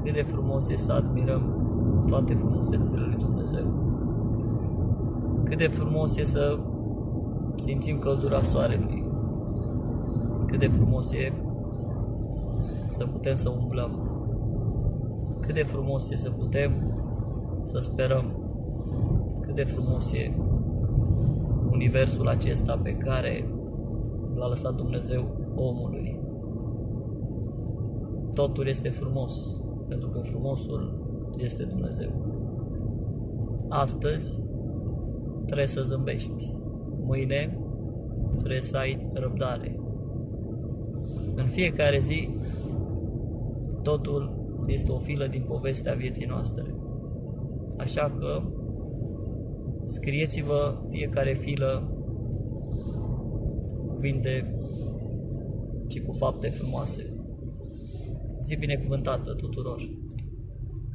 cât de frumos e să admirăm toate frumusețile lui Dumnezeu. Cât de frumos e să simțim căldura soarelui. Cât de frumos e să putem să umblăm. Cât de frumos e să putem să sperăm. Cât de frumos e universul acesta pe care l-a lăsat Dumnezeu omului. Totul este frumos, pentru că frumosul este Dumnezeu. Astăzi trebuie să zâmbești. Mâine trebuie să ai răbdare. În fiecare zi, totul este o filă din povestea vieții noastre. Așa că scrieți-vă fiecare filă cu cuvinte și cu fapte frumoase. Zi binecuvântată tuturor!